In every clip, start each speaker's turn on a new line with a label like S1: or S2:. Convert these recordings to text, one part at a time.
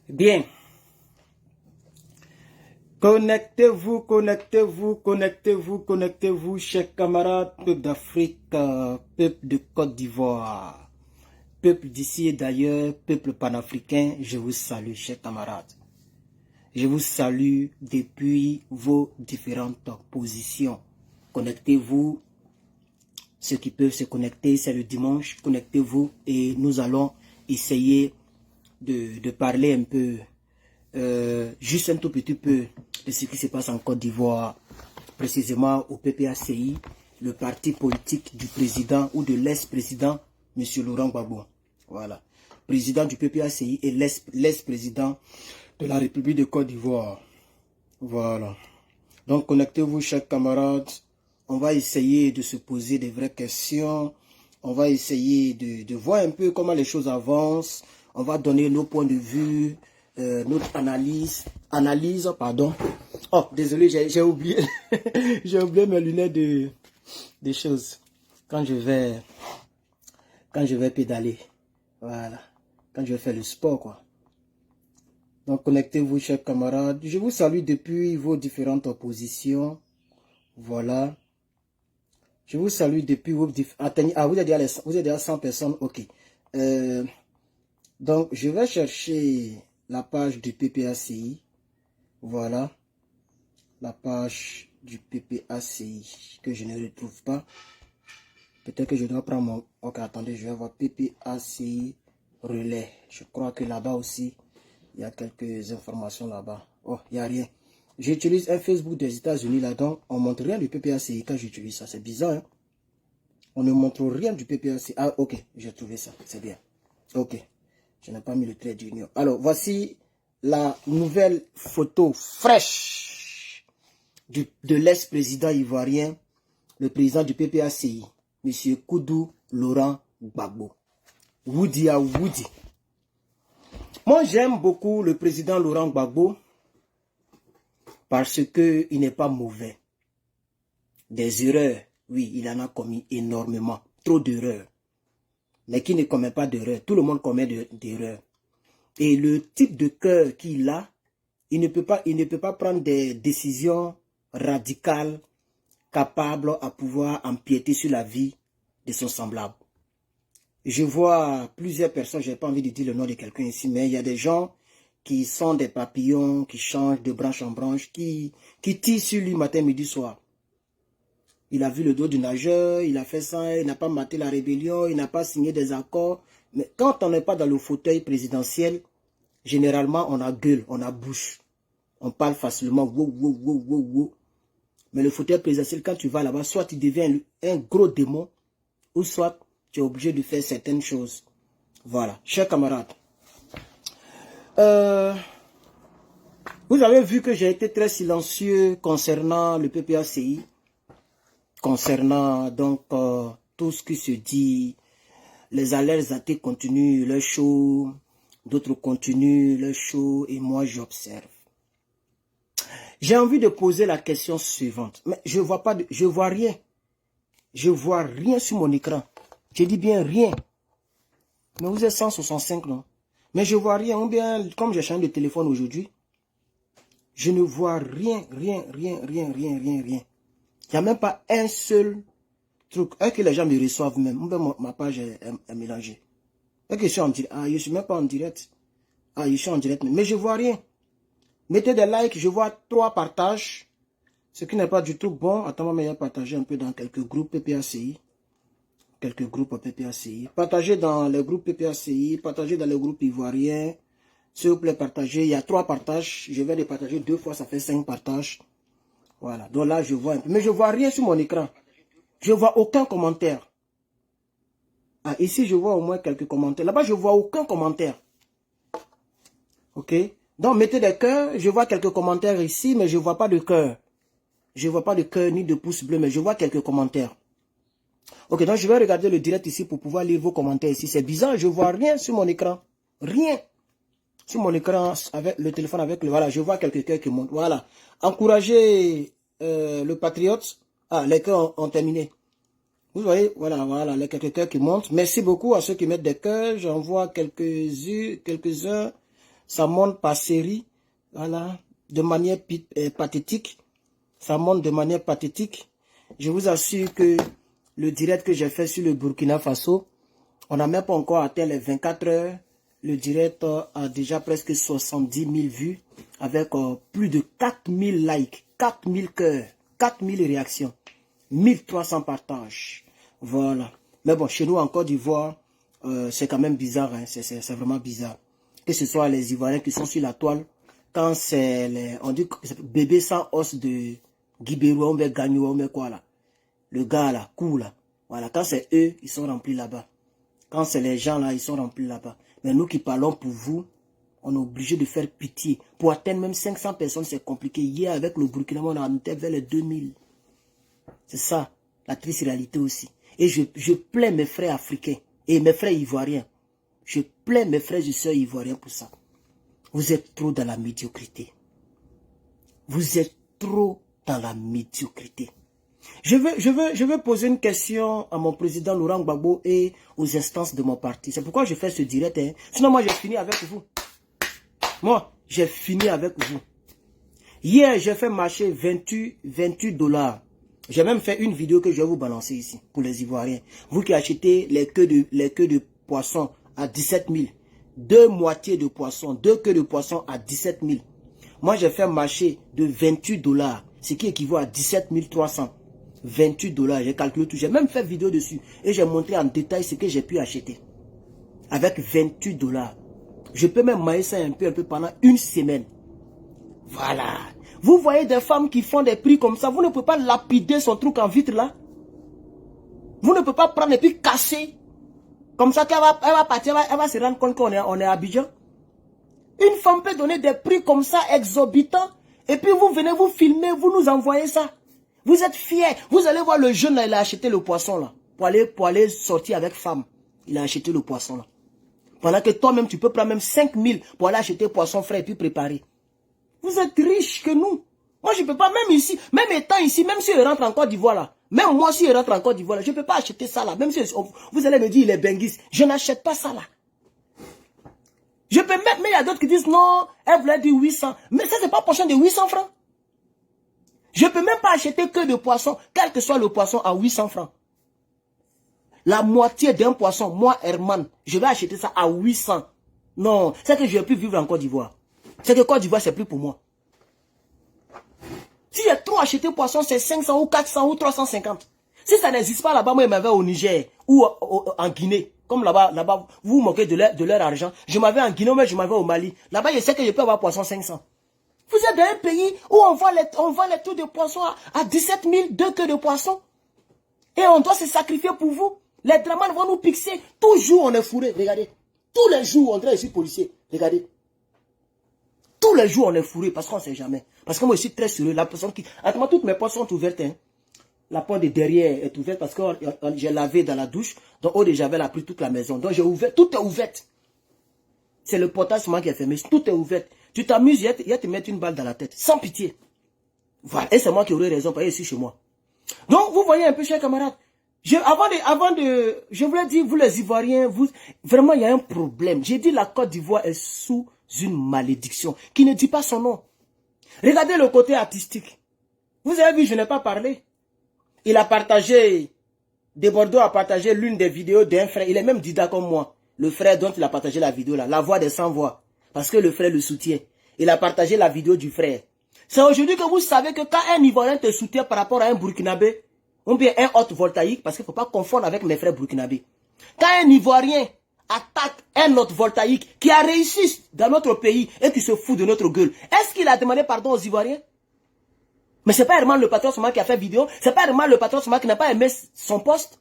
S1: Bien. Connectez-vous, connectez-vous, connectez-vous, connectez-vous, chers camarades, peuple d'Afrique, peuple de Côte d'Ivoire, peuple d'ici et d'ailleurs, peuple panafricain, je vous salue, chers camarades. Je vous salue depuis vos différentes positions. Connectez-vous, ceux qui peuvent se connecter, c'est le dimanche, connectez-vous et nous allons essayer de parler un peu, juste un tout petit peu de ce qui se passe en Côte d'Ivoire, précisément au PPACI, le parti politique du président ou de l'ex-président, M. Laurent Gbagbo. Voilà. Président du PPACI et l'ex-président de la République de Côte d'Ivoire. Voilà. Donc, connectez-vous, chers camarades. On va essayer de se poser des vraies questions. On va essayer de voir un peu comment les choses avancent. On va donner nos points de vue, notre analyse, pardon. Oh, désolé, j'ai oublié, j'ai oublié mes lunettes des choses quand je vais pédaler. Voilà, quand je vais faire le sport, quoi. Donc, connectez-vous, chers camarades. Je vous salue depuis vos différentes positions. Voilà. Je vous salue depuis vos différentes... Ah, vous êtes déjà à 100 personnes, ok. Donc, je vais chercher la page du PPACI. Voilà. La page du PPACI que je ne retrouve pas. Peut-être que je dois prendre mon... Ok, attendez, je vais voir PPACI relais. Je crois que là-bas aussi, il y a quelques informations là-bas. Oh, il n'y a rien. J'utilise un Facebook des États-Unis là-dedans. On ne montre rien du PPACI quand j'utilise ça. C'est bizarre, hein? On ne montre rien du PPACI. Ah, ok, j'ai trouvé ça. C'est bien. Ok. Je n'ai pas mis le trait d'union. Alors, voici la nouvelle photo fraîche de l'ex-président ivoirien, le président du PPACI, M. Koudou Laurent Gbagbo. Woody à Woody. Moi, j'aime beaucoup le président Laurent Gbagbo parce qu'il n'est pas mauvais. Des erreurs, oui, il en a commis énormément. Trop d'erreurs. Mais qui ne commet pas d'erreurs. Tout le monde commet d'erreurs. Et le type de cœur qu'il a, il ne peut pas prendre des décisions radicales capables à pouvoir empiéter sur la vie de son semblable. Je vois plusieurs personnes, je n'ai pas envie de dire le nom de quelqu'un ici, mais il y a des gens qui sont des papillons, qui changent de branche en branche, qui tirent sur lui matin, midi, soir. Il a vu le dos du nageur, il a fait ça, il n'a pas maté la rébellion, il n'a pas signé des accords. Mais quand on n'est pas dans le fauteuil présidentiel, généralement on a gueule, on a bouche. On parle facilement, wow, wow, wow, wow, wow. Mais le fauteuil présidentiel, quand tu vas là-bas, soit tu deviens un gros démon, ou soit tu es obligé de faire certaines choses. Voilà, chers camarades. Vous avez vu que j'ai été très silencieux concernant le PPACI. Concernant donc tout ce qui se dit, les alertes athées continuent leur show, d'autres continuent leur show et moi j'observe. J'ai envie de poser la question suivante, mais je vois pas, je vois rien. Je vois rien sur mon écran. Je dis bien rien. Mais vous êtes 165 non? Mais je vois rien, ou bien comme j'ai changé de téléphone aujourd'hui, je ne vois rien. Il n'y a même pas un seul truc. Est-ce que les gens me reçoivent même? Ma page est mélangée. Est-ce que je suis en direct? Ah, je ne suis même pas en direct. Ah, je suis en direct. Mais je ne vois rien. Mettez des likes. Je vois 3 partages. Ce qui n'est pas du tout bon. Attends, mais il y a partagé un peu dans quelques groupes PPACI. Quelques groupes PPACI. Partagez dans les groupes PPACI. Partagez dans les groupes ivoiriens. S'il vous plaît, partagez. Il y a 3 partages. Je vais les partager 2 fois. Ça fait 5 partages. Voilà, donc là je vois un peu. Mais je ne vois rien sur mon écran. Je ne vois aucun commentaire. Ah, ici je vois au moins quelques commentaires. Là-bas je ne vois aucun commentaire. Ok. Donc mettez des cœurs. Je vois quelques commentaires ici, mais je ne vois pas de cœur. Je ne vois pas de cœur ni de pouce bleu, mais je vois quelques commentaires. Ok, donc je vais regarder le direct ici pour pouvoir lire vos commentaires ici. C'est bizarre, je ne vois rien sur mon écran. Rien. Sur mon écran, avec le téléphone, voilà, je vois quelques cœurs qui montent. Voilà. Encouragez le patriote. Ah, les cœurs ont terminé. Vous voyez, voilà, les quelques cœurs qui montent. Merci beaucoup à ceux qui mettent des cœurs. J'en vois quelques-uns. Ça monte par série. Voilà. De manière pathétique. Ça monte de manière pathétique. Je vous assure que le direct que j'ai fait sur le Burkina Faso, on n'a même pas encore atteint les 24 heures. Le direct a déjà presque 70 000 vues avec plus de 4000 likes, 4000 cœurs, 4000 réactions, 1300 partages. Voilà. Mais bon, chez nous en Côte d'Ivoire, c'est quand même bizarre. Hein. C'est vraiment bizarre. Que ce soit les Ivoiriens qui sont sur la toile, quand c'est on dit bébé sans os de Guibérou, on met Gagnou, on met quoi là. Le gars là, cool là. Voilà, quand c'est eux, ils sont remplis là-bas. Quand c'est les gens là, ils sont remplis là-bas. Mais nous qui parlons pour vous, on est obligé de faire pitié. Pour atteindre même 500 personnes, c'est compliqué. Hier, avec le Burkina, on a été vers les 2000. C'est ça, la triste réalité aussi. Et je plains mes frères africains et mes frères ivoiriens. Je plains mes frères et sœurs ivoiriens pour ça. Vous êtes trop dans la médiocrité. Vous êtes trop dans la médiocrité. Je veux poser une question à mon président Laurent Gbagbo et aux instances de mon parti. C'est pourquoi je fais ce direct. Hein. Sinon, moi, j'ai fini avec vous. Moi, j'ai fini avec vous. Hier, j'ai fait marcher 28 $. J'ai même fait une vidéo que je vais vous balancer ici pour les Ivoiriens. Vous qui achetez les queues de poisson à 17 000. 2 moitiés de poisson, 2 queues de poisson à 17 000. Moi, j'ai fait marcher de 28 $, ce qui équivaut à 17 300. 28 $, j'ai calculé tout. J'ai même fait vidéo dessus et j'ai montré en détail ce que j'ai pu acheter. Avec 28 $. Je peux même mailler ça un peu pendant une semaine. Voilà. Vous voyez des femmes qui font des prix comme ça. Vous ne pouvez pas lapider son truc en vitre là. Vous ne pouvez pas prendre et puis casser. Comme ça qu'elle va partir, elle va se rendre compte qu'on est à Abidjan. Une femme peut donner des prix comme ça exorbitants. Et puis vous venez vous filmer, vous nous envoyez ça. Vous êtes fiers. Vous allez voir le jeune là, il a acheté le poisson là. Pour aller sortir avec femme. Il a acheté le poisson là. Pendant que toi-même, tu peux prendre même 5 000 pour aller acheter poisson frais et puis préparer. Vous êtes riches que nous. Moi, je ne peux pas, même ici, même étant ici, même si je rentre en Côte d'Ivoire là, même moi si je rentre en Côte d'Ivoire là, je ne peux pas acheter ça là. Même si vous allez me dire, il est benguis. Je n'achète pas ça là. Je peux mettre, mais il y a d'autres qui disent non, elle voulait dire 800. Mais ça, c'est pas prochain de 800 francs. Je ne peux même pas acheter que de poisson, quel que soit le poisson, à 800 francs. La moitié d'un poisson, moi, Herman, je vais acheter ça à 800. Non, c'est que je ne vais plus vivre en Côte d'Ivoire. C'est que Côte d'Ivoire, c'est plus pour moi. Si j'ai trop acheté poisson, c'est 500 ou 400 ou 350. Si ça n'existe pas là-bas, moi, je m'avais au Niger ou en Guinée. Comme là-bas, vous vous moquez de leur argent. Je m'avais en Guinée, mais je m'avais au Mali. Là-bas, je sais que je peux avoir poisson 500. Vous êtes dans un pays où on vend les taux de poisson à 17 000, 2 queues de poisson. Et on doit se sacrifier pour vous. Les dramans vont nous pixer. Toujours on est fourré. Regardez. Tous les jours, on dirait ici policier. Regardez. Tous les jours, on est fourré parce qu'on ne sait jamais. Parce que moi, je suis très sérieux. La personne qui... Attends, toutes mes portes sont ouvertes. Hein. La porte de derrière est ouverte parce que j'ai lavé dans la douche. Donc, eau de javel a pris toute la maison. Donc, j'ai ouvert. Tout est ouvert. C'est le portail seulement qui est fermé. Tout est ouvert. Tu t'amuses, il va te mettre une balle dans la tête. Sans pitié. Voilà. Et c'est moi qui aurais raison parce que je suis chez moi. Donc, vous voyez un peu, chers camarades. Je voulais dire, vous les Ivoiriens, vraiment, il y a un problème. J'ai dit la Côte d'Ivoire est sous une malédiction qui ne dit pas son nom. Regardez le côté artistique. Vous avez vu, je n'ai pas parlé. Il a partagé, Desbordeaux a partagé l'une des vidéos d'un frère. Il est même dida comme moi. Le frère dont il a partagé la vidéo là, la voix des sans voix. Parce que le frère le soutient. Il a partagé la vidéo du frère. C'est aujourd'hui que vous savez que quand un Ivoirien te soutient par rapport à un Burkinabé, ou bien un hôte voltaïque, parce qu'il ne faut pas confondre avec mes frères burkinabés. Quand un Ivoirien attaque un hôte voltaïque qui a réussi dans notre pays et qui se fout de notre gueule, est-ce qu'il a demandé pardon aux Ivoiriens? Mais c'est pas Herman le patron seulement qui a fait vidéo, c'est pas Herman le patron seulement qui n'a pas aimé son poste.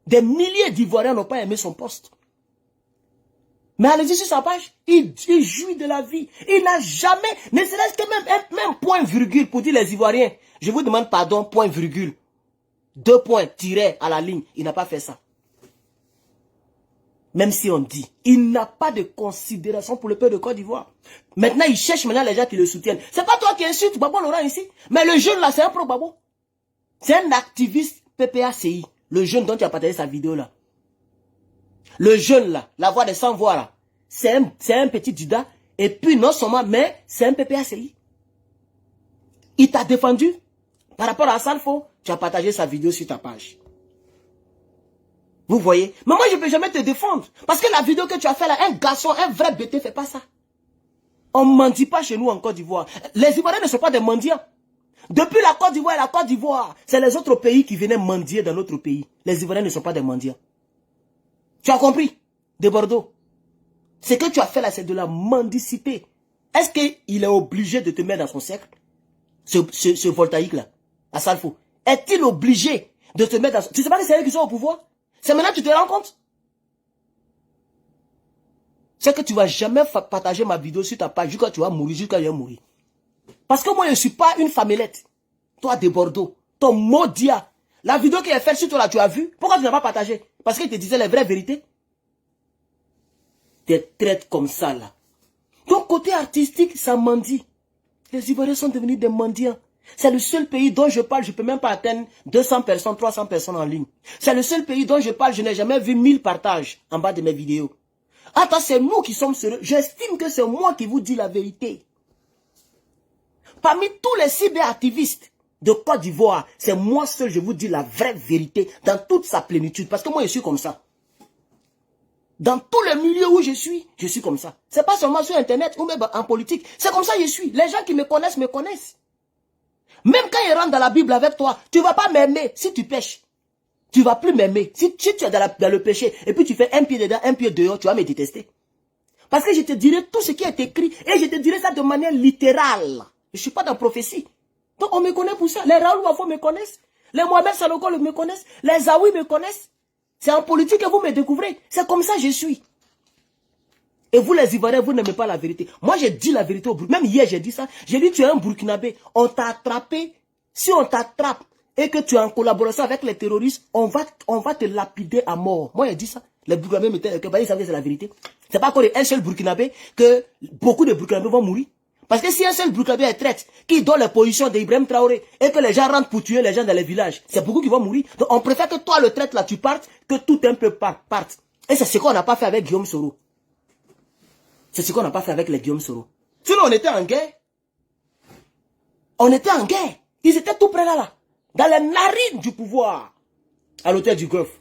S1: Des milliers d'Ivoiriens n'ont pas aimé son poste. Mais allez-y sur sa page, il jouit de la vie. Il n'a jamais, ne serait-ce que même point virgule pour dire les Ivoiriens, je vous demande pardon, point virgule. 2 points tirés à la ligne. Il n'a pas fait ça. Même si on dit, il n'a pas de considération pour le peuple de Côte d'Ivoire. Maintenant, il cherche maintenant les gens qui le soutiennent. C'est pas toi qui insultes Gbagbo Laurent ici. Mais le jeune là, c'est un pro-Gbagbo. C'est un activiste PPACI. Le jeune dont tu as partagé sa vidéo là. Le jeune là, la voix des sans voix là. C'est un petit Judas. Et puis non seulement, mais c'est un PPACI. Il t'a défendu. Par rapport à Salfo, tu as partagé sa vidéo sur ta page. Vous voyez? Mais moi, je ne peux jamais te défendre. Parce que la vidéo que tu as fait là, un garçon, un vrai bêté fait pas ça. On ne mendie pas chez nous en Côte d'Ivoire. Les Ivoiriens ne sont pas des mendiants. Depuis la Côte d'Ivoire, c'est les autres pays qui venaient mendier dans notre pays. Les Ivoiriens ne sont pas des mendiants. Tu as compris? De Bordeaux. Ce que tu as fait là, c'est de la mendicité. Est-ce qu'il est obligé de te mettre dans son cercle? Ce voltaïque là, à Salfo. Est-il obligé de te mettre dans son... Tu sais pas que c'est eux qui sont au pouvoir? C'est maintenant que tu te rends compte? C'est que tu ne vas jamais partager ma vidéo sur ta page jusqu'à tu vas mourir, jusqu'à je vais mourir. Parce que moi, je ne suis pas une famellette. Toi, de Bordeaux, ton maudia. La vidéo qui est faite sur toi là, tu as vu? Pourquoi tu n'as pas partagé? Parce qu'il te disait les vraies vérités. Tu traites comme ça là. Ton côté artistique, ça mendie. Les Ivoiriens sont devenus des mendiants. C'est le seul pays dont je parle, je ne peux même pas atteindre 200 personnes, 300 personnes en ligne. C'est le seul pays dont je parle, je n'ai jamais vu 1000 partages en bas de mes vidéos. Attends, c'est nous qui sommes sérieux. J'estime que c'est moi qui vous dis la vérité. Parmi tous les cyberactivistes de Côte d'Ivoire, c'est moi seul, je vous dis la vraie vérité dans toute sa plénitude. Parce que moi, je suis comme ça. Dans tous les milieux où je suis comme ça. C'est pas seulement sur Internet ou même en politique. C'est comme ça que je suis. Les gens qui me connaissent, me connaissent. Même quand ils rentrent dans la Bible avec toi, tu ne vas pas m'aimer si tu pêches. Tu ne vas plus m'aimer. Si tu es dans le péché et puis tu fais un pied dedans, un pied dehors, tu vas me détester. Parce que je te dirai tout ce qui est écrit et je te dirai ça de manière littérale. Je ne suis pas dans la prophétie. Donc on me connaît pour ça. Les Raoul Wafo me connaissent. Les Mohamed Saloko me connaissent. Les Zawi me connaissent. C'est en politique que vous me découvrez. C'est comme ça que je suis. Et vous les Ivoiriens, vous n'aimez pas la vérité. Moi j'ai dit la vérité au Burkina. Même hier j'ai dit ça. J'ai dit tu es un Burkinabé. On t'a attrapé. Si on t'attrape et que tu es en collaboration avec les terroristes, on va te lapider à mort. Moi j'ai dit ça. Les Burkinabés me disent que c'est la vérité. C'est pas encore un seul Burkinabé que beaucoup de Burkinabés vont mourir. Parce que si un seul Burkinabé est traite, qui donne les positions d'Ibrahim Traoré, et que les gens rentrent pour tuer les gens dans les villages, c'est beaucoup qui vont mourir. Donc on préfère que toi le traite là, tu partes, que tout un peu parte. Et c'est ce qu'on n'a pas fait avec Guillaume Soro. C'est ce qu'on n'a pas fait avec les Guillaume Soro. Sinon on était en guerre. On était en guerre. Ils étaient tout près là. Dans les narines du pouvoir. À l'hôtel du Golfe.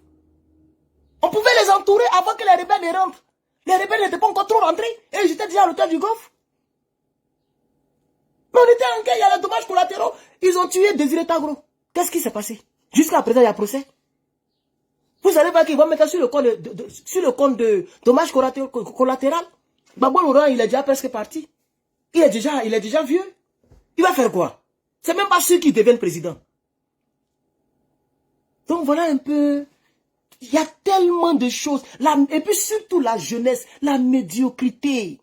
S1: On pouvait les entourer avant que les rebelles ne rentrent. Les rebelles n'étaient pas encore trop rentrés. Et ils étaient déjà à l'hôtel du Golfe. Mais on était en guerre, il y a les dommages collatéraux. Ils ont tué Désiré Tagro. Qu'est-ce qui s'est passé? Jusqu'à présent, il y a procès. Vous savez pas qu'ils vont mettre sur le compte de dommages collatéraux. Gbagbo Laurent, il est déjà presque parti. Il est déjà vieux. Il va faire quoi? C'est même pas sûr qu'il devienne président. Donc voilà un peu. Il y a tellement de choses. Et puis surtout la jeunesse, la médiocrité.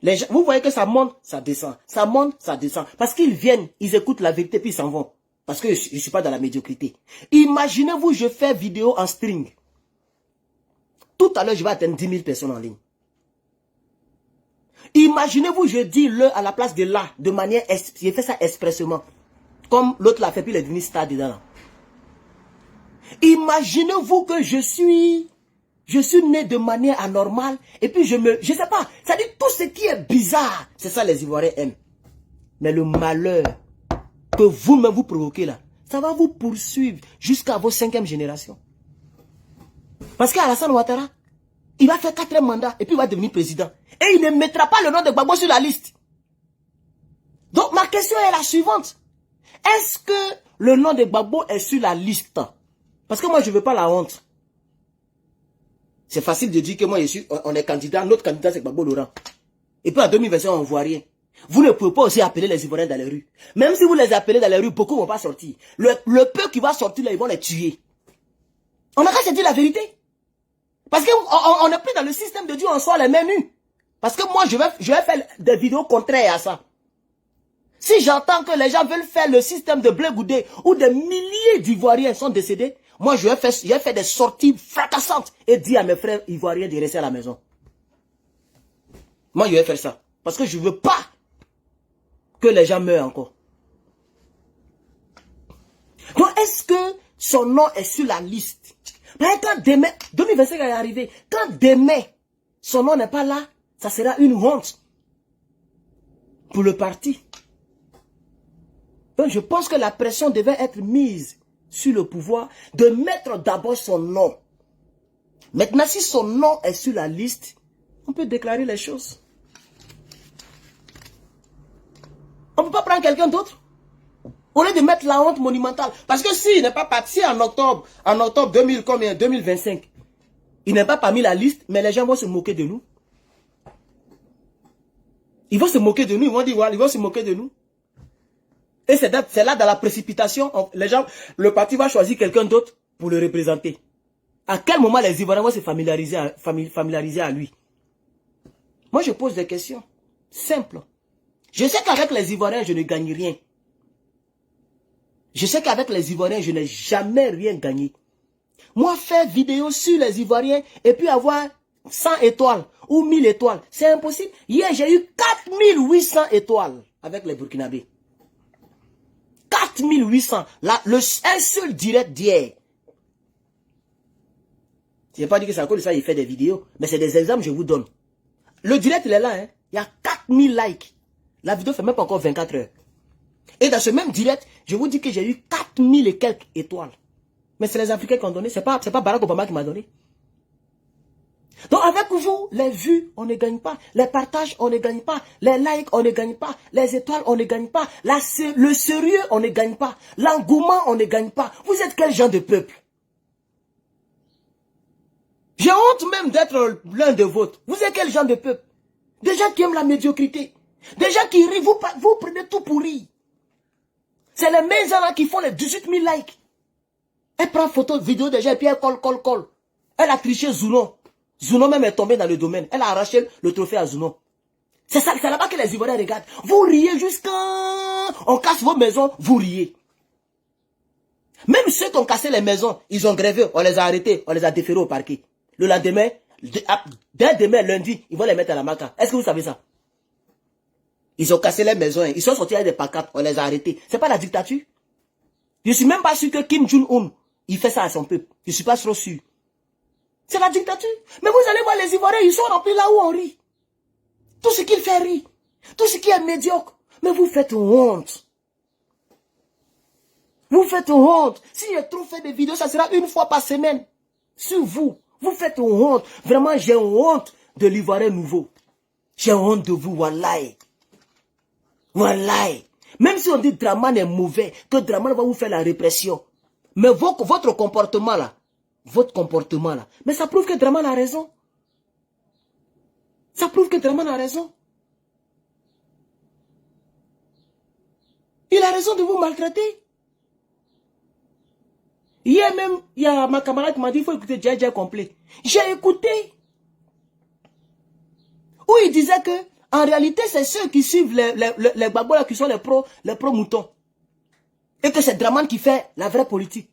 S1: Les gens, vous voyez que ça monte, ça descend. Ça monte, ça descend. Parce qu'ils viennent, ils écoutent la vérité, puis ils s'en vont. Parce que je ne suis pas dans la médiocrité. Imaginez-vous, je fais vidéo en string. Tout à l'heure, je vais atteindre 10 000 personnes en ligne. Imaginez-vous, je dis le à la place de là, de manière, j'ai fait ça expressément. Comme l'autre l'a fait, puis il est devenu star dedans. Là. Imaginez-vous que je suis né de manière anormale, et puis je sais pas, ça dit tout ce qui est bizarre, c'est ça les Ivoiriens aiment. Mais le malheur que vous-même vous provoquez là, ça va vous poursuivre jusqu'à vos 5e générations. Parce qu'Alassane Ouattara, il va faire 4e mandat, et puis il va devenir président. Et il ne mettra pas le nom de Gbagbo sur la liste. Donc ma question est la suivante. Est-ce que le nom de Gbagbo est sur la liste? Parce que moi je ne veux pas la honte. C'est facile de dire que moi, on est candidat, notre candidat c'est Gbagbo Laurent. Et puis en 2021, on ne voit rien. Vous ne pouvez pas aussi appeler les Ivoiriens dans les rues. Même si vous les appelez dans les rues, beaucoup ne vont pas sortir. Le peu qui va sortir là, ils vont les tuer. On a qu'à se dire la vérité. Parce qu'on n'est plus dans le système de Dieu, on soit les mains nues. Parce que moi, je vais faire des vidéos contraires à ça. Si j'entends que les gens veulent faire le système de Blé Goudé, où des milliers d'Ivoiriens sont décédés, moi, je vais faire des sorties fracassantes et dire à mes frères ivoiriens de rester à la maison. Moi, je vais faire ça. Parce que je ne veux pas que les gens meurent encore. Donc, est-ce que son nom est sur la liste? Mais quand demain, 2025 est arrivé, quand demain, son nom n'est pas là, Ça sera une honte pour le parti. Donc je pense que la pression devait être mise sur le pouvoir de mettre d'abord son nom. Maintenant, si son nom est sur la liste, on peut déclarer les choses. On ne peut pas prendre quelqu'un d'autre. Au lieu de mettre la honte monumentale. Parce que s'il n'est pas parti en octobre 2025, il n'est pas parmi la liste, mais les gens vont se moquer de nous. Ils vont se moquer de nous, ils vont dire, voilà, ils vont se moquer de nous. Et c'est là, dans la précipitation, le parti va choisir quelqu'un d'autre pour le représenter. À quel moment les Ivoiriens vont se familiariser à lui? Moi, je pose des questions simples. Je sais qu'avec les Ivoiriens, je ne gagne rien. Je sais qu'avec les Ivoiriens, je n'ai jamais rien gagné. Moi, faire vidéo sur les Ivoiriens et puis avoir 100 étoiles ou 1000 étoiles, c'est impossible. Hier, j'ai eu 4800 étoiles avec les Burkinabés. 4800. Un seul direct d'hier. Je n'ai pas dit que c'est à cause de ça qu'il fait des vidéos, mais c'est des exemples que je vous donne. Le direct, il est là. Hein. Il y a 4000 likes. La vidéo fait même pas encore 24 heures. Et dans ce même direct, je vous dis que j'ai eu 4000 et quelques étoiles. Mais c'est les Africains qui ont donné. C'est pas Barack Obama qui m'a donné. Donc avec vous, les vues, on ne gagne pas. Les partages, on ne gagne pas. Les likes, on ne gagne pas. Les étoiles, on ne gagne pas. Le sérieux, on ne gagne pas. L'engouement, on ne gagne pas. Vous êtes quel genre de peuple? J'ai honte même d'être l'un de vôtres. Vous êtes quel genre de peuple? Des gens qui aiment la médiocrité. Des gens qui rient. Vous prenez tout pour rire. C'est les mêmes gens là qui font les 18 000 likes. Elle prend photo, vidéo des gens et puis elle colle. Elle a triché Zouno. Zouno même est tombé dans le domaine. Elle a arraché le trophée à Zouno. C'est là-bas que les Ivoiriens regardent. Vous riez jusqu'à... On casse vos maisons, vous riez. Même ceux qui ont cassé les maisons, ils ont grévé, on les a arrêtés, on les a déférés au parquet. Le lendemain, dès demain, lundi, ils vont les mettre à la maca. Est-ce que vous savez ça? Ils ont cassé les maisons, ils sont sortis avec des pancartes, on les a arrêtés. C'est pas la dictature? Je suis même pas sûr que Kim Jong-un, il fait ça à son peuple. Je suis pas trop sûr. C'est la dictature. Mais vous allez voir les Ivoiriens, ils sont remplis là où on rit. Tout ce qu'il fait rire. Tout ce qui est médiocre. Mais vous faites honte. Vous faites honte. Si j'ai trop fait des vidéos, ça sera une fois par semaine. Sur vous. Vous faites honte. Vraiment, j'ai honte de l'Ivoirien nouveau. J'ai honte de vous, wallahi. Wallahi. Même si on dit que Draman est mauvais, que Draman va vous faire la répression. Mais votre comportement là, mais ça prouve que Draman a raison. Ça prouve que Draman a raison. Il a raison de vous maltraiter. Hier même, il y a ma camarade qui m'a dit, il faut écouter Dja complet. J'ai écouté. Où il disait que, en réalité, c'est ceux qui suivent les babos qui sont les pro moutons. Et que c'est Draman qui fait la vraie politique.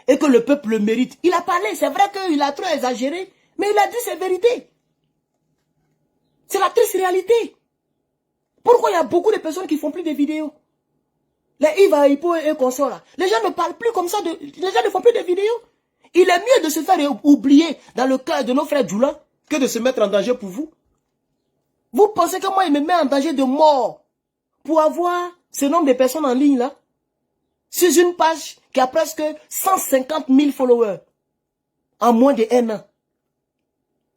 S1: Et que le peuple le mérite. Il a parlé, c'est vrai qu'il a trop exagéré, mais il a dit ses vérités. C'est la triste réalité. Pourquoi il y a beaucoup de personnes qui font plus de vidéos? Les Yves Hippo et consorts là. Les gens ne parlent plus comme ça, les gens ne font plus de vidéos. Il est mieux de se faire oublier dans le cas de nos frères Djoula que de se mettre en danger pour vous. Vous pensez que moi, il me met en danger de mort pour avoir ce nombre de personnes en ligne là? Sur une page qui a presque 150 000 followers en moins de 1 an.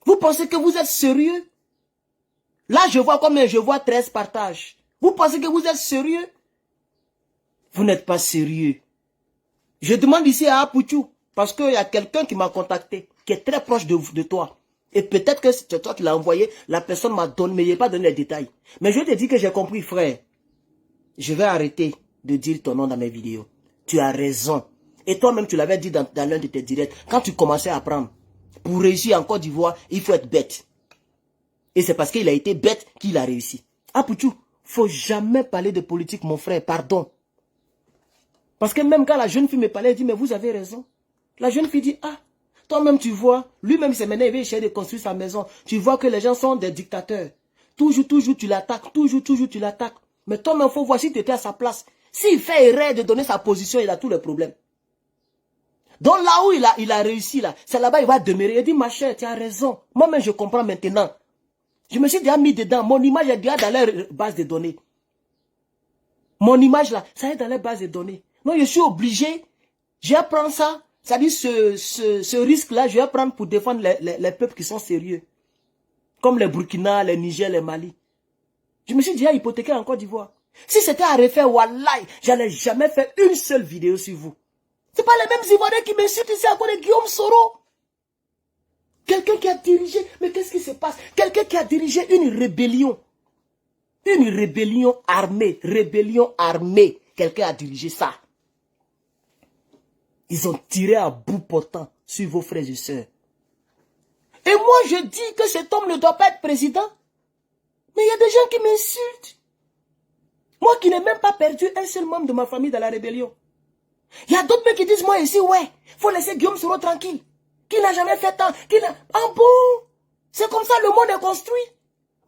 S1: Vous pensez que vous êtes sérieux? Là, je vois combien? Je vois 13 partages. Vous pensez que vous êtes sérieux? Vous n'êtes pas sérieux. Je demande ici à Apouchou, parce qu'il y a quelqu'un qui m'a contacté, qui est très proche de toi. Et peut-être que c'est toi qui l'as envoyé, la personne m'a donné, mais il n'a pas donné les détails. Mais je te dis que j'ai compris, frère. Je vais arrêter de dire ton nom dans mes vidéos. Tu as raison. Et toi-même, tu l'avais dit dans l'un de tes directs. Quand tu commençais à apprendre, pour réussir en Côte d'Ivoire, il faut être bête. Et c'est parce qu'il a été bête qu'il a réussi. Apouchou, faut jamais parler de politique, mon frère, pardon. Parce que même quand la jeune fille me parlait, elle dit, mais vous avez raison. La jeune fille dit, ah, toi-même tu vois, lui-même c'est maintenant, il veut essayer de construire sa maison. Tu vois que les gens sont des dictateurs. Toujours tu l'attaques, toujours tu l'attaques. Mais toi-même, il faut voir si tu étais à sa place. S'il fait erreur de donner sa position, il a tous les problèmes. Donc là où il a réussi, là, c'est là-bas il va demeurer. Il dit, ma chère, tu as raison. Moi-même, je comprends maintenant. Je me suis déjà mis dedans. Mon image est déjà dans leur base de données. Mon image là, ça est dans leur base de données. Non, je suis obligé. Je vais prendre ça. C'est-à-dire ce risque-là, je vais prendre pour défendre les peuples qui sont sérieux. Comme les Burkina, les Niger, les Mali. Je me suis déjà hypothéqué en Côte d'Ivoire. Si c'était à refaire, wallahi, j'allais jamais faire une seule vidéo sur vous. C'est pas les mêmes Ivoiriens qui m'insultent ici à cause de Guillaume Soro. Quelqu'un qui a dirigé, mais qu'est-ce qui se passe? Quelqu'un qui a dirigé une rébellion. Une rébellion armée. Rébellion armée. Quelqu'un a dirigé ça. Ils ont tiré à bout portant sur vos frères et sœurs. Et moi, je dis que cet homme ne doit pas être président. Mais il y a des gens qui m'insultent. Moi qui n'ai même pas perdu un seul membre de ma famille dans la rébellion. Il y a d'autres mecs qui disent, moi ici, ouais, faut laisser Guillaume Soro tranquille. Qui n'a jamais fait tant. Ah bon? C'est comme ça le monde est construit.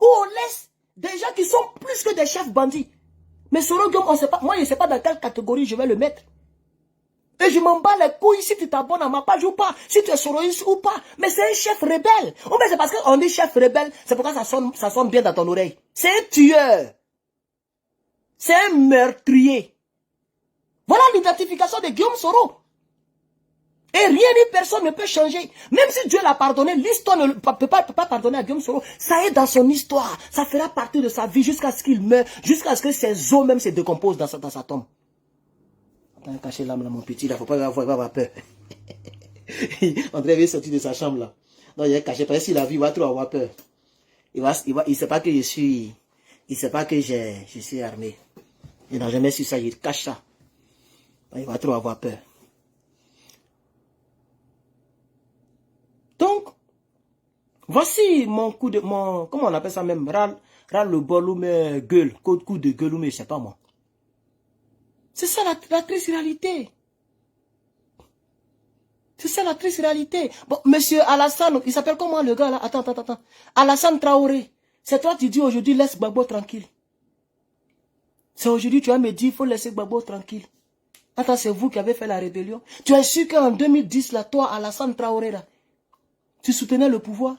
S1: Où on laisse des gens qui sont plus que des chefs bandits. Mais Soro Guillaume, on sait pas, moi je ne sais pas dans quelle catégorie je vais le mettre. Et je m'en bats les couilles si tu t'abonnes à ma page ou pas, si tu es soroïste ou pas. Mais c'est un chef rebelle. Oh, mais c'est parce qu'on dit chef rebelle, c'est pourquoi ça sonne bien dans ton oreille. C'est un tueur. C'est un meurtrier. Voilà l'identification de Guillaume Soro. Et rien ni personne ne peut changer. Même si Dieu l'a pardonné, l'histoire ne peut pas pardonner à Guillaume Soro. Ça est dans son histoire. Ça fera partie de sa vie jusqu'à ce qu'il meure, jusqu'à ce que ses os même se décomposent dans sa tombe. Attends, cacher l'âme là, mon petit, là, faut pas avoir peur. André vient sortir de sa chambre là. Non, il est caché, parce que s'il a vu, il va trop avoir peur. Il sait pas que je suis armé. Il n'a jamais su ça, il cache ça. Il va trop avoir peur. Donc, voici mon coup de, comment on appelle ça même, ras le bol ou mais gueule, coup de gueule ou mais je sais pas moi. C'est ça la triste réalité. C'est ça la triste réalité. Bon, monsieur Alassane, il s'appelle comment le gars là? Attends. Alassane Traoré. C'est toi qui dis aujourd'hui laisse Gbagbo tranquille. C'est aujourd'hui tu vas me dire il faut laisser Gbagbo tranquille. Attends, c'est vous qui avez fait la rébellion. Tu es sûr qu'en 2010 là, toi Alassane Traoré là, tu soutenais le pouvoir?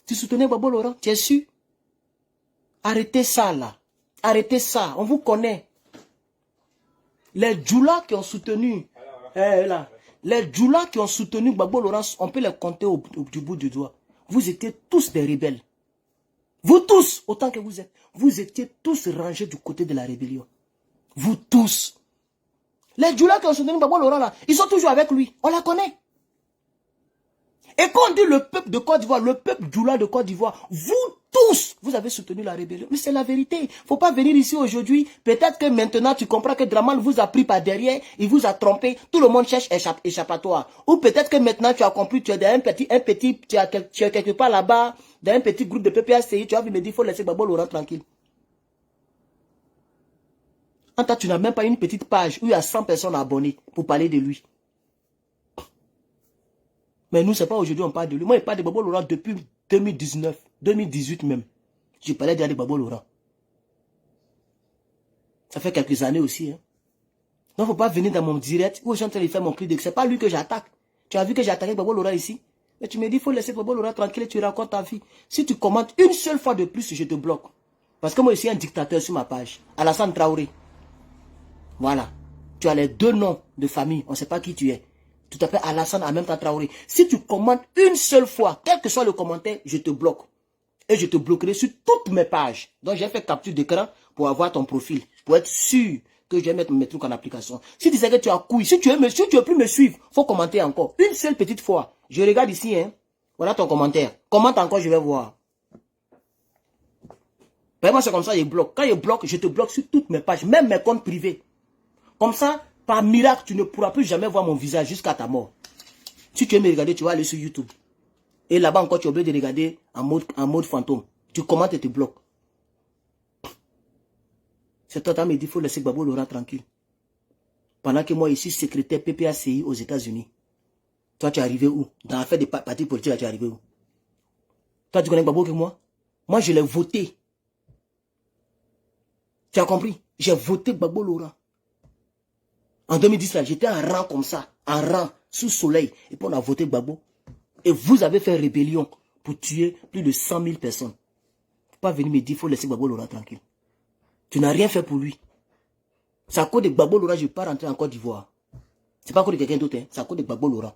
S1: Tu soutenais Gbagbo Laurent? Tu es sûr? Arrêtez ça là. Arrêtez ça. On vous connaît. Les djoulas qui ont soutenu, les djoulas qui ont soutenu Gbagbo Laurent, on peut les compter du bout du doigt. Vous étiez tous des rebelles. Vous tous, autant que vous êtes, vous étiez tous rangés du côté de la rébellion. Vous tous. Les djoulas qui ont soutenu Gbagbo Laurent là, ils sont toujours avec lui. On la connaît. Et quand on dit le peuple de Côte d'Ivoire, le peuple djoula de Côte d'Ivoire, vous tous, vous avez soutenu la rébellion. Mais c'est la vérité. Il ne faut pas venir ici aujourd'hui. Peut-être que maintenant tu comprends que Draman vous a pris par derrière, il vous a trompé. Tout le monde cherche échappatoire. Ou peut-être que maintenant tu as compris, tu es dans tu es quelque part là-bas, dans un petit groupe de PPACI, tu as vu me dire il faut laisser Gbagbo Laurent tranquille. En toi, tu n'as même pas une petite page où il y a 100 personnes abonnées pour parler de lui. Mais nous, c'est pas aujourd'hui on parle de lui. Moi, je parle de Gbagbo Laurent depuis 2019, 2018 même. Je parlais déjà de Gbagbo Laurent. Ça fait quelques années aussi. Hein. Donc, il ne faut pas venir dans mon direct où je suis en train de faire mon cri de... C'est pas lui que j'attaque. Tu as vu que j'ai attaqué Gbagbo Laurent ici. Mais tu me dis, il faut laisser Gbagbo Laurent tranquille et tu racontes ta vie. Si tu commentes une seule fois de plus, je te bloque. Parce que moi, je suis un dictateur sur ma page. Alassane Traoré. Voilà. Tu as les deux noms de famille. On ne sait pas qui tu es. Tu t'appelles Alassane en même temps Traoré. Si tu commentes une seule fois, quel que soit le commentaire, je te bloque. Et je te bloquerai sur toutes mes pages. Donc j'ai fait capture d'écran pour avoir ton profil. Pour être sûr que je vais mettre mes trucs en application. Si tu sais que tu as couille, si tu veux plus me suivre, il faut commenter encore. Une seule petite fois. Je regarde ici, hein. Voilà ton commentaire. Commente encore, je vais voir. Vraiment, c'est comme ça, je bloque. Quand je bloque, je te bloque sur toutes mes pages, même mes comptes privés. Comme ça, par miracle, tu ne pourras plus jamais voir mon visage jusqu'à ta mort. Si tu veux me regarder, tu vas aller sur YouTube. Et là-bas encore, tu es obligé de regarder en mode fantôme. Tu commentes et tu bloques. C'est toi qui me dit qu'il faut laisser Gbagbo Laurent tranquille. Pendant que moi, ici, secrétaire PPACI aux États-Unis. Toi, tu es arrivé où? Dans l'affaire des partis politiques, tu es arrivé où? Toi, tu connais Gbagbo que moi? Moi, je l'ai voté. Tu as compris? J'ai voté Gbagbo Laurent. En 2010, là, j'étais en rang comme ça, en rang, sous soleil. Et puis on a voté Gbagbo. Et vous avez fait rébellion pour tuer plus de 100 000 personnes. pas venir me dire qu'il faut laisser Gbagbo Laurent tranquille. Tu n'as rien fait pour lui. C'est à cause de Gbagbo Laurent que je ne vais pas rentrer en Côte d'Ivoire. C'est pas à cause de quelqu'un d'autre, hein. C'est à cause de Gbagbo Laurent.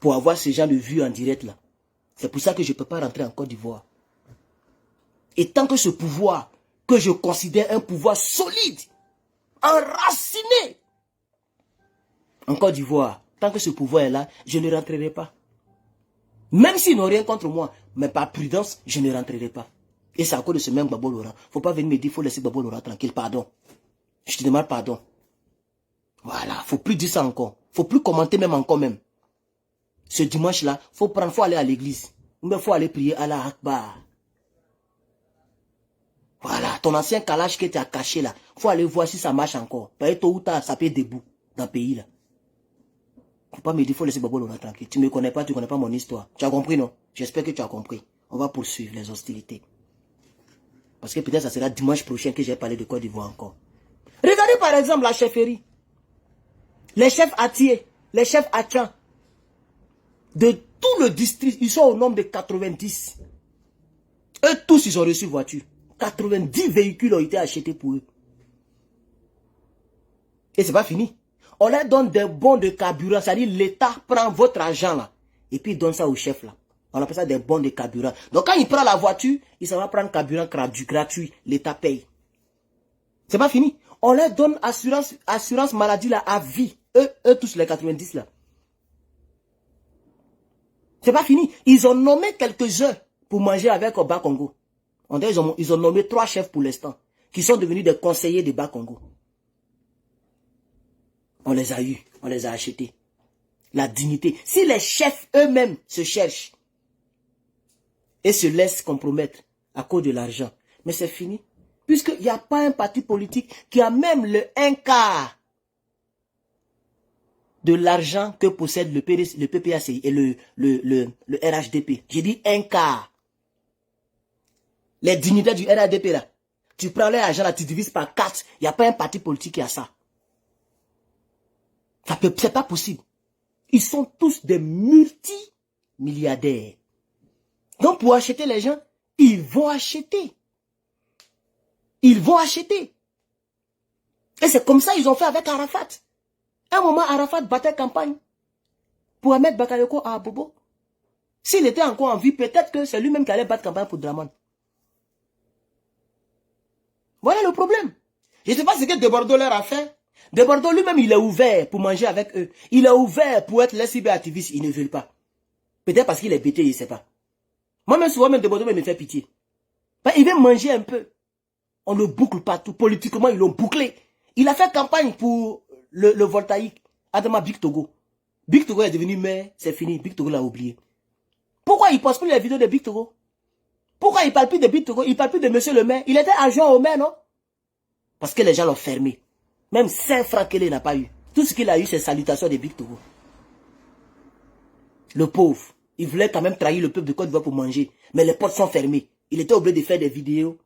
S1: Pour avoir ce genre de vue en direct là. C'est pour ça que je ne peux pas rentrer en Côte d'Ivoire. Et tant que ce pouvoir, que je considère un pouvoir solide, enraciné en Côte d'Ivoire, tant que ce pouvoir est là, je ne rentrerai pas. Même s'ils n'ont rien contre moi, mais par prudence, je ne rentrerai pas. Et c'est à cause de ce même Gbagbo Laurent. Il ne faut pas venir me dire qu'il faut laisser Gbagbo Laurent tranquille. Pardon. Je te demande pardon. Voilà, il ne faut plus dire ça encore. Il ne faut plus commenter même encore même. Ce dimanche-là, il faut aller à l'église. Ou il faut aller prier à la Akbar. Voilà, ton ancien calage que tu as caché là, il faut aller voir si ça marche encore. Parce que tôt ou tard, ça peut être debout dans le pays là. Il ne faut pas me dire qu'il faut laisser Gbagbo Laurent tranquille. Tu ne me connais pas, tu ne connais pas mon histoire. Tu as compris, non? J'espère que tu as compris. On va poursuivre les hostilités. Parce que peut-être ça sera dimanche prochain que j'ai parlé de Côte d'Ivoire encore. Regardez par exemple la chefferie. Les chefs Atier, les chefs Atchan. De tout le district, ils sont au nombre de 90. Eux tous, ils ont reçu voiture. 90 véhicules ont été achetés pour eux. Et c'est pas fini. On leur donne des bons de carburant. C'est-à-dire l'État prend votre argent là. Et puis il donne ça au chef là. On appelle ça des bons de carburant. Donc quand il prend la voiture, il s'en va prendre carburant gratuit. L'État paye. C'est pas fini. On leur donne assurance maladie là à vie. Eux tous les 90 là. C'est pas fini. Ils ont nommé quelques-uns pour manger avec au Bas-Congo. Ils ont nommé 3 chefs pour l'instant. Qui sont devenus des conseillers de Bas-Congo. On les a eus. On les a achetés. La dignité. Si les chefs eux-mêmes se cherchent. Et se laissent compromettre à cause de l'argent. Mais c'est fini. Puisqu'il n'y a pas un parti politique qui a même le 1/4 de l'argent que possède le PPACI et le RHDP. J'ai dit 1/4. Les dignitaires du RHDP là. Tu prends l'argent là, tu divises par 4. Il n'y a pas un parti politique qui a ça. C'est pas possible. Ils sont tous des multimilliardaires. Donc pour acheter les gens, ils vont acheter. Ils vont acheter. Et c'est comme ça qu'ils ont fait avec Arafat. À un moment, Arafat battait campagne pour mettre Bakayoko à Bobo. S'il était encore en vie, peut-être que c'est lui-même qui allait battre campagne pour Draman. Voilà le problème. Je ne sais pas ce que De Bordeaux leur a fait. De Bordeaux lui-même, il est ouvert pour manger avec eux. Il est ouvert pour être les cyberactivistes. Ils ne veulent pas. Peut-être parce qu'il est bêté, il ne sait pas. Moi-même, souvent, même De Bordeaux me fait pitié. Il veut manger un peu. On le boucle partout. Politiquement, ils l'ont bouclé. Il a fait campagne pour le voltaïque. Adama Big Togo. Big Togo est devenu maire, c'est fini. Big Togo l'a oublié. Pourquoi il ne poste plus les vidéos de Big Togo? Pourquoi il ne parle plus de Big Togo? Il ne parle plus de monsieur le maire. Il était adjoint au maire, non? Parce que les gens l'ont fermé. Même 5 francs qu'il n'a pas eu. Tout ce qu'il a eu, c'est salutations de Big Togo. Le pauvre. Il voulait quand même trahir le peuple de Côte d'Ivoire pour manger. Mais les portes sont fermées. Il était obligé de faire des vidéos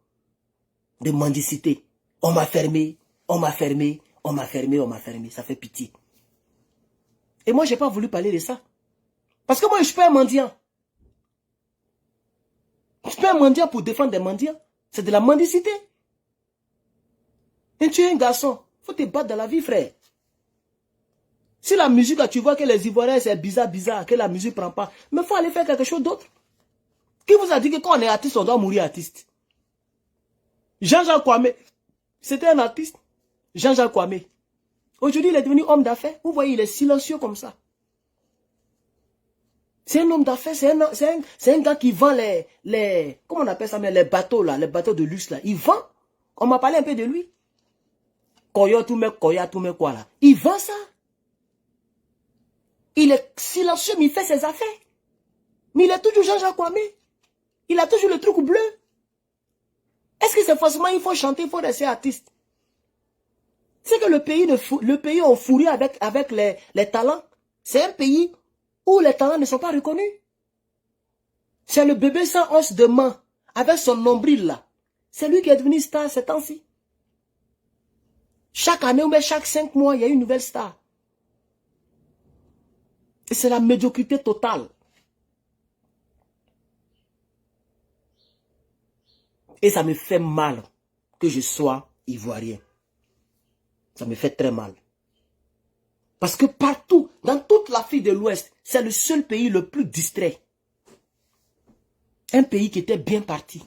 S1: de mendicité. On m'a fermé, on m'a fermé, on m'a fermé, on m'a fermé. Ça fait pitié. Et moi, je n'ai pas voulu parler de ça. Parce que moi, je suis pas un mendiant. Je suis pas un mendiant pour défendre des mendiants. C'est de la mendicité. Et tu es un garçon. Il faut te battre dans la vie, frère. Si la musique, là, tu vois que les Ivoiriens, c'est bizarre, que la musique ne prend pas. Mais il faut aller faire quelque chose d'autre. Qui vous a dit que quand on est artiste, on doit mourir artiste? Jean-Jacques Kwame, c'était un artiste. Jean-Jacques Kwame. Aujourd'hui, il est devenu homme d'affaires. Vous voyez, il est silencieux comme ça. C'est un homme d'affaires, c'est un gars qui vend comment on appelle ça, les bateaux là, les bateaux de luxe là. Il vend. On m'a parlé un peu de lui. Koya tout me quoi là. Il vend ça. Il est silencieux, mais il fait ses affaires. Mais il est toujours Jean-Jacques Kwame. Il a toujours le truc bleu. Est-ce que c'est forcément il faut chanter, il faut rester artiste? C'est que le pays est fourré avec les talents. C'est un pays où les talents ne sont pas reconnus. C'est le bébé sans os de main, avec son nombril là. C'est lui qui est devenu star ces temps-ci. Chaque année ou même chaque 5 mois, il y a une nouvelle star. Et c'est la médiocrité totale. Et ça me fait mal que je sois ivoirien. Ça me fait très mal. Parce que partout, dans toute l'Afrique de l'Ouest, c'est le seul pays le plus distrait. Un pays qui était bien parti.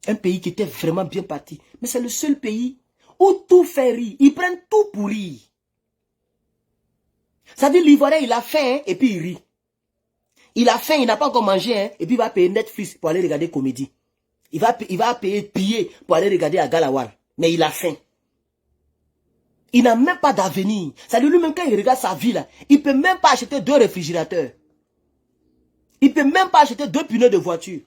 S1: Un pays qui était vraiment bien parti. Mais c'est le seul pays où tout fait rire. Ils prennent tout pour rire. Ça dit l'Ivoirien, il a faim, hein, et puis il rit. Il a faim, il n'a pas encore mangé, hein, et puis il va payer Netflix pour aller regarder comédie. Il va payer piller pour aller regarder à Galawar. Mais il a faim. Il n'a même pas d'avenir. Ça dit lui-même quand il regarde sa vie là, il ne peut même pas acheter 2 réfrigérateurs. Il ne peut même pas acheter 2 pneus de voiture.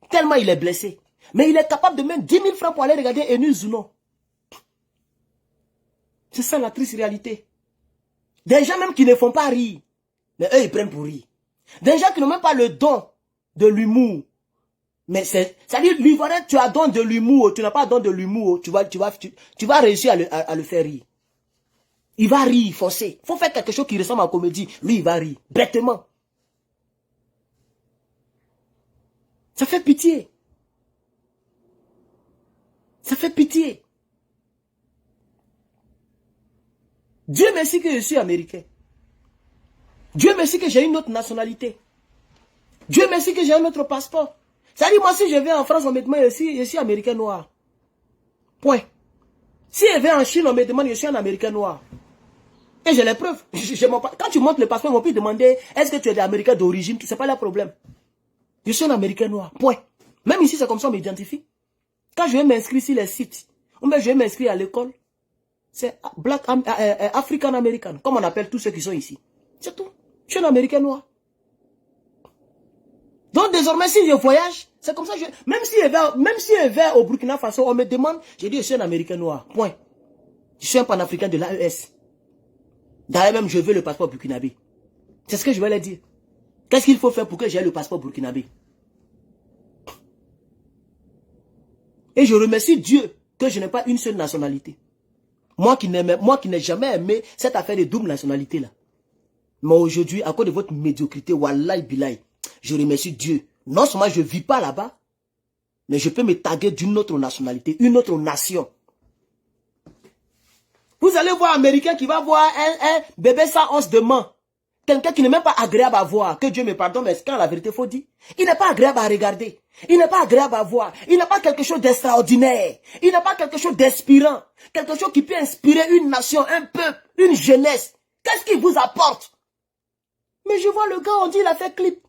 S1: Tellement il est blessé. Mais il est capable de mettre 10 000 francs pour aller regarder Enu Zuno. C'est ça la triste réalité. Des gens même qui ne font pas rire. Mais eux ils prennent pour rire. Des gens qui n'ont même pas le don de l'humour. Mais c'est-à-dire, l'Ivoirien, tu as don de l'humour, tu n'as pas don de l'humour, tu vas réussir à le faire rire. Il va rire, forcé. Il faut faire quelque chose qui ressemble à la comédie. Lui, il va rire, bêtement. Ça fait pitié. Ça fait pitié. Dieu merci que je suis américain. Dieu merci que j'ai une autre nationalité. Dieu merci que j'ai un autre passeport. Ça dit, moi, si je vais en France, on me demande, je suis américain noir. Point. Si je vais en Chine, on me demande, je suis un américain noir. Et j'ai les preuves. Quand tu montres le passeport, on peut demander, est-ce que tu es américain d'origine? Ce n'est pas le problème. Je suis un américain noir. Point. Même ici, c'est comme ça qu'on m'identifie. Quand je vais m'inscrire sur les sites, ou bien je vais m'inscrire à l'école, c'est Black African American, comme on appelle tous ceux qui sont ici. C'est tout. Je suis un américain noir. Donc désormais, si je voyage, c'est comme ça. Même si je vais au Burkina Faso, on me demande, je dis je suis un américain noir. Point. Je suis un panafricain de l'AES. D'ailleurs même, je veux le passeport burkinabé. C'est ce que je vais leur dire. Qu'est-ce qu'il faut faire pour que j'aie le passeport burkinabé? Et je remercie Dieu que je n'ai pas une seule nationalité. Moi qui n'ai jamais aimé cette affaire de double nationalité là. Mais aujourd'hui, à cause de votre médiocrité, wallahi billahi, je remercie Dieu. Non seulement je ne vis pas là-bas, mais je peux me taguer d'une autre nationalité, une autre nation. Vous allez voir un Américain qui va voir un bébé sans os de main. Quelqu'un qui n'est même pas agréable à voir. Que Dieu me pardonne, mais quand la vérité faut dire, il n'est pas agréable à regarder. Il n'est pas agréable à voir. Il n'a pas quelque chose d'extraordinaire. Il n'a pas quelque chose d'inspirant. Quelque chose qui peut inspirer une nation, un peuple, une jeunesse. Qu'est-ce qu'il vous apporte? Mais je vois le gars, on dit il a fait clip.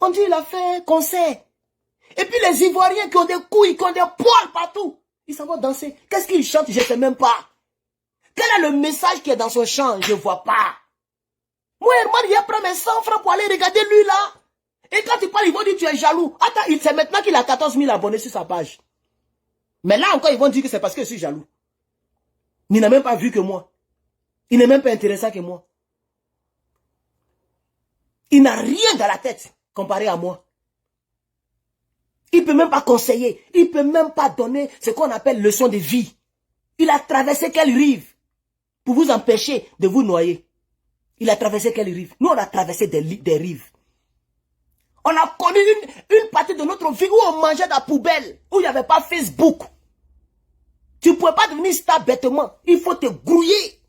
S1: On dit il a fait concert. Et puis les Ivoiriens qui ont des couilles, qui ont des poils partout. Ils s'en vont danser. Qu'est-ce qu'il chante? Je ne sais même pas. Quel est le message qui est dans son chant? Je ne vois pas. Moi, Herman, il a pris mes 100 francs pour aller regarder lui là. Et quand il parle, ils vont dire tu es jaloux. Attends, c'est maintenant qu'il a 14 000 abonnés sur sa page. Mais là encore, ils vont dire que c'est parce que je suis jaloux. Il n'a même pas vu que moi. Il n'est même pas intéressant que moi. Il n'a rien dans la tête comparé à moi. Il ne peut même pas conseiller. Il ne peut même pas donner ce qu'on appelle leçon de vie. Il a traversé quelle rive pour vous empêcher de vous noyer. Il a traversé quelle rive? Nous, on a traversé des rives. On a connu une partie de notre vie où on mangeait de la poubelle, où il n'y avait pas Facebook. Tu ne pouvais pas devenir star bêtement. Il faut te grouiller.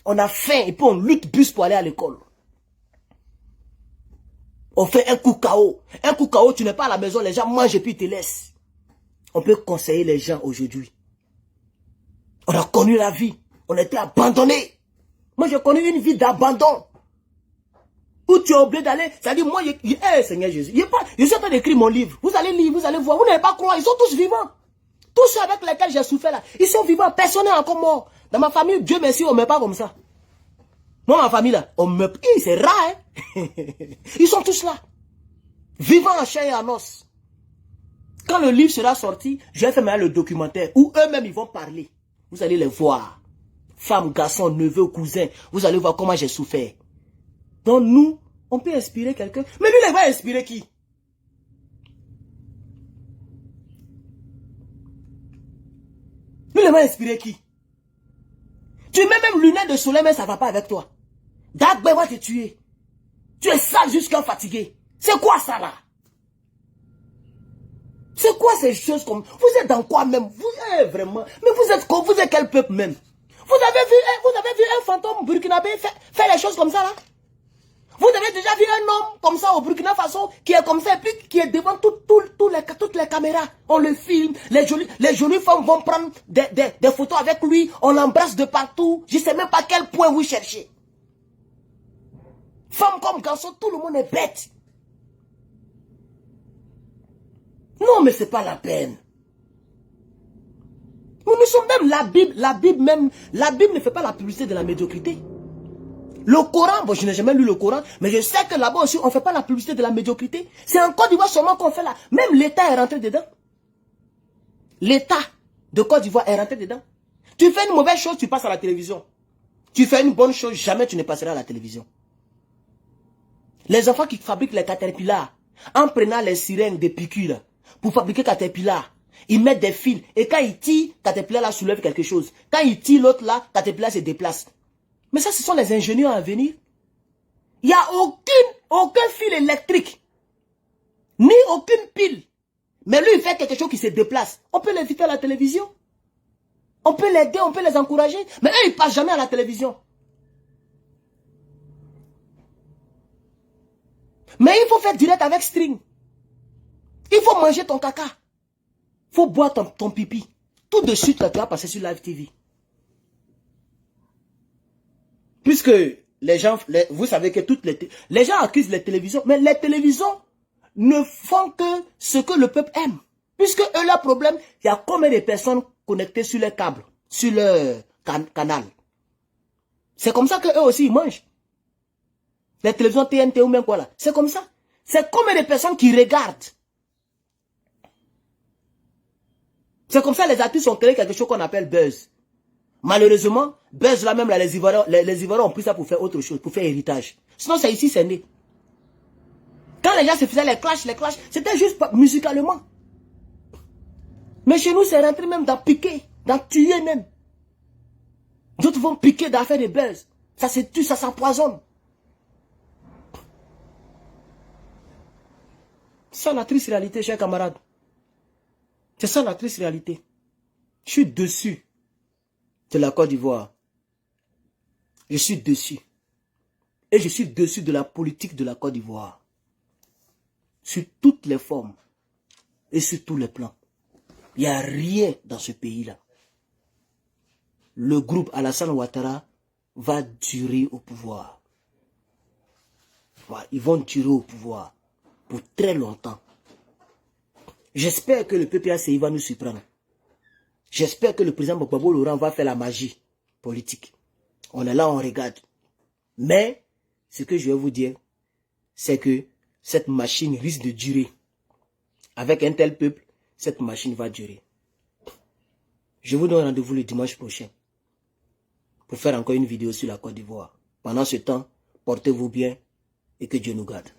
S1: On a faim et puis on lutte bus pour aller à l'école. On fait un coup KO. Un coup KO, tu n'es pas à la maison, les gens mangent et puis ils te laissent. On peut conseiller les gens aujourd'hui. On a connu la vie. On était abandonnés. Moi, j'ai connu une vie d'abandon. Où tu es obligé d'aller. C'est-à-dire, moi, Seigneur Jésus, je suis en train d'écrire mon livre. Vous allez lire, vous allez voir. Vous n'allez pas croire. Ils sont tous vivants. Tous ceux avec lesquels j'ai souffert là. Ils sont vivants. Personne n'est encore mort. Dans ma famille, Dieu merci, on ne met pas comme ça. Moi, ma famille là, on me... c'est rare, hein. Ils sont tous là. Vivants en chair et en os. Quand le livre sera sorti, je vais faire maintenant le documentaire où eux-mêmes ils vont parler. Vous allez les voir. Femmes, garçons, neveux, cousins. Vous allez voir comment j'ai souffert. Donc nous, on peut inspirer quelqu'un. Mais lui, il va inspirer qui? Lui, il va inspirer qui? Tu mets même lunettes de soleil, mais ça ne va pas avec toi. Dagbe va te tuer. Tu es sale jusqu'à fatigué. C'est quoi ça là? quoi ces choses comme... Vous êtes dans quoi même? Vous êtes vraiment... Mais vous êtes quoi? Vous êtes quel peuple même? Vous avez vu un fantôme burkinabé faire les choses comme ça là? Vous avez déjà vu un homme comme ça au Burkina Faso qui est comme ça et puis qui est devant toutes les caméras. On le filme, les jolies femmes vont prendre des photos avec lui, on l'embrasse de partout. Je ne sais même pas quel point vous cherchez. Femme comme garçon, tout le monde est bête. Non, mais c'est pas la peine. Nous sommes même la Bible ne fait pas la publicité de la médiocrité. Le Coran, bon, je n'ai jamais lu le Coran, mais je sais que là-bas aussi, on ne fait pas la publicité de la médiocrité. C'est en Côte d'Ivoire seulement qu'on fait là. Même l'État est rentré dedans. L'État de Côte d'Ivoire est rentré dedans. Tu fais une mauvaise chose, tu passes à la télévision. Tu fais une bonne chose, jamais tu ne passeras à la télévision. Les enfants qui fabriquent les caterpillars, en prenant les sirènes des piqûres pour fabriquer caterpillars, ils mettent des fils. Et quand ils tirent, caterpillar là soulève quelque chose. Quand ils tirent l'autre là, caterpillar se déplace. Mais ça, ce sont les ingénieurs à venir. Il n'y a aucun fil électrique. Ni aucune pile. Mais lui, il fait quelque chose qui se déplace. On peut l'inviter à la télévision. On peut l'aider, on peut les encourager. Mais eux, ils ne passent jamais à la télévision. Mais il faut faire direct avec string. Il faut manger ton caca. Il faut boire ton pipi. Tout de suite, là, tu vas passer sur Live TV. Puisque les gens, vous savez que les gens accusent les télévisions, mais les télévisions ne font que ce que le peuple aime. Puisque eux, leur problème, il y a combien de personnes connectées sur les câbles, sur le canal. C'est comme ça qu'eux aussi, ils mangent. Les télévisions TNT ou même quoi là. C'est comme ça. C'est combien de personnes qui regardent. C'est comme ça les artistes ont créé quelque chose qu'on appelle buzz. Malheureusement, buzz là même, là, les Ivoiriens ont pris ça pour faire autre chose, pour faire héritage. Sinon, c'est ici, c'est né. Quand les gens se faisaient les clashs, c'était juste musicalement. Mais chez nous, c'est rentré même dans piquer, dans tuer même. D'autres vont piquer dans faire des buzz. Ça se tue, ça s'empoisonne. C'est ça la triste réalité, chers camarades. C'est ça la triste réalité. Je suis dessus de la Côte d'Ivoire. Je suis dessus. Et je suis dessus de la politique de la Côte d'Ivoire. Sur toutes les formes. Et sur tous les plans. Il n'y a rien dans ce pays-là. Le groupe Alassane Ouattara va durer au pouvoir. Voilà, ils vont durer au pouvoir pour très longtemps. J'espère que le PPACI va nous surprendre. J'espère que le président Gbagbo Laurent va faire la magie politique. On est là, on regarde. Mais, ce que je vais vous dire, c'est que cette machine risque de durer. Avec un tel peuple, cette machine va durer. Je vous donne rendez-vous le dimanche prochain pour faire encore une vidéo sur la Côte d'Ivoire. Pendant ce temps, portez-vous bien et que Dieu nous garde.